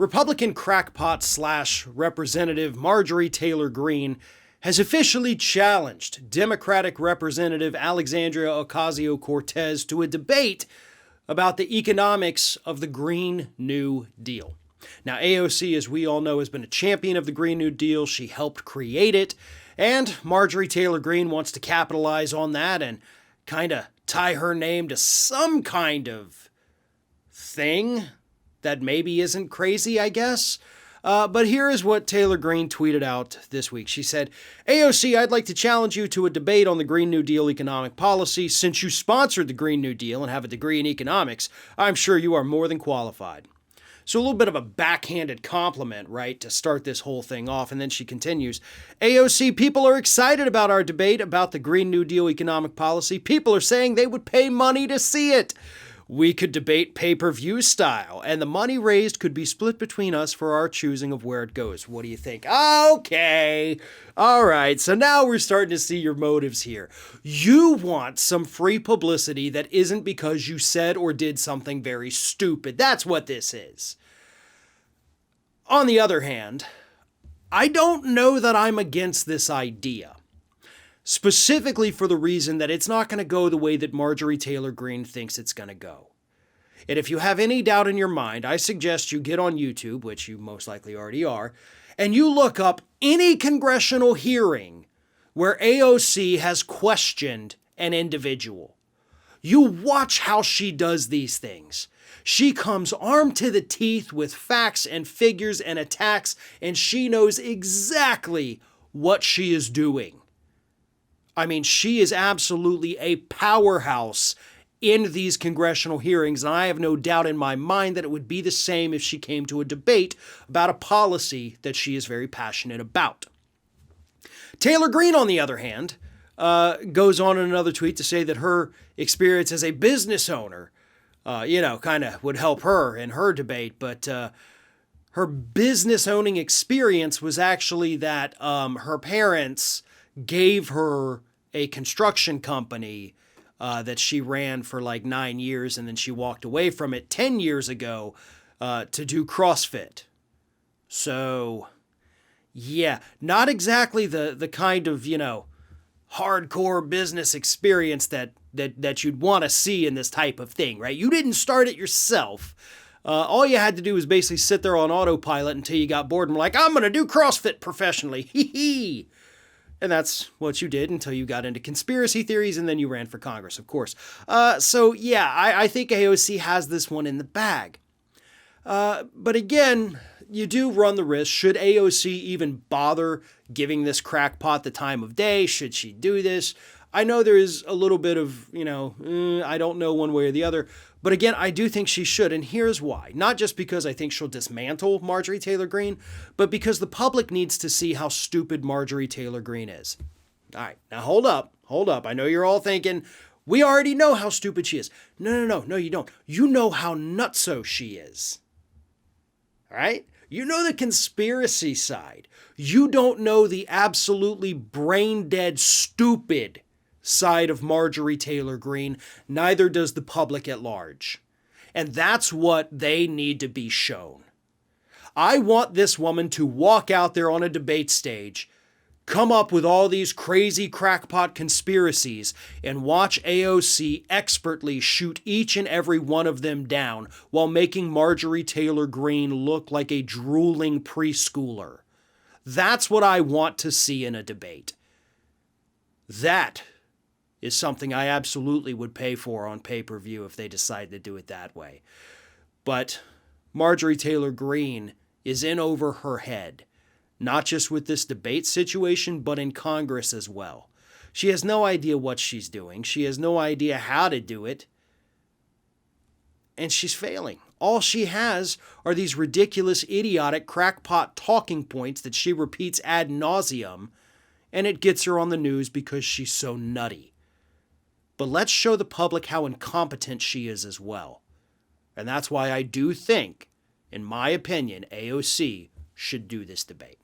Republican crackpot / Representative Marjorie Taylor Greene has officially challenged Democratic Representative Alexandria Ocasio-Cortez to a debate about the economics of the Green New Deal. Now, AOC, as we all know, has been a champion of the Green New Deal. She helped create it, and Marjorie Taylor Greene wants to capitalize on that and kind of tie her name to some kind of thing that maybe isn't crazy, I guess. But here is what Taylor Greene tweeted out this week. She said, AOC, I'd like to challenge you to a debate on the Green New Deal economic policy. Since you sponsored the Green New Deal and have a degree in economics, I'm sure you are more than qualified. So a little bit of a backhanded compliment, right, to start this whole thing off. And then she continues, AOC, people are excited about our debate about the Green New Deal economic policy. People are saying they would pay money to see it. We could debate pay-per-view style, and the money raised could be split between us for our choosing of where it goes. What do you think? Okay. All right. So now we're starting to see your motives here. You want some free publicity that isn't because you said or did something very stupid. That's what this is. On the other hand, I don't know that I'm against this idea. Specifically for the reason that it's not going to go the way that Marjorie Taylor Greene thinks it's going to go. And if you have any doubt in your mind, I suggest you get on YouTube, which you most likely already are, and you look up any congressional hearing where AOC has questioned an individual. You watch how she does these things. She comes armed to the teeth with facts and figures and attacks, and she knows exactly what she is doing. I mean, she is absolutely a powerhouse in these congressional hearings, and I have no doubt in my mind that it would be the same if she came to a debate about a policy that she is very passionate about. Taylor Greene, on the other hand, goes on in another tweet to say that her experience as a business owner, kind of would help her in her debate, but her business owning experience was actually that her parents gave her a construction company that she ran for like 9 years, and then she walked away from it 10 years ago to do CrossFit. So, yeah, not exactly the kind of, hardcore business experience that you'd want to see in this type of thing, right? You didn't start it yourself. All you had to do was basically sit there on autopilot until you got bored and were like, I'm going to do CrossFit professionally. Hee hee. And that's what you did until you got into conspiracy theories, and then you ran for Congress, of course. So, yeah, I think AOC has this one in the bag. But again, you do run the risk. Should AOC even bother giving this crackpot the time of day? Should she do this? I know there is a little bit of, I don't know one way or the other. But again, I do think she should, and here's why. Not just because I think she'll dismantle Marjorie Taylor Greene, but because the public needs to see how stupid Marjorie Taylor Greene is. All right, now hold up. I know you're all thinking, we already know how stupid she is. No, you don't. You know how nutso she is. All right? You know the conspiracy side. You don't know the absolutely brain-dead stupid side of Marjorie Taylor Greene. Neither does the public at large. And that's what they need to be shown. I want this woman to walk out there on a debate stage, come up with all these crazy crackpot conspiracies, and watch AOC expertly shoot each and every one of them down while making Marjorie Taylor Greene look like a drooling preschooler. That's what I want to see in a debate. That is something I absolutely would pay for on pay-per-view if they decide to do it that way. But Marjorie Taylor Greene is in over her head, not just with this debate situation, but in Congress as well. She has no idea what she's doing. She has no idea how to do it. And she's failing. All she has are these ridiculous, idiotic, crackpot talking points that she repeats ad nauseum, and it gets her on the news because she's so nutty. But let's show the public how incompetent she is as well. And that's why I do think, in my opinion, AOC should do this debate.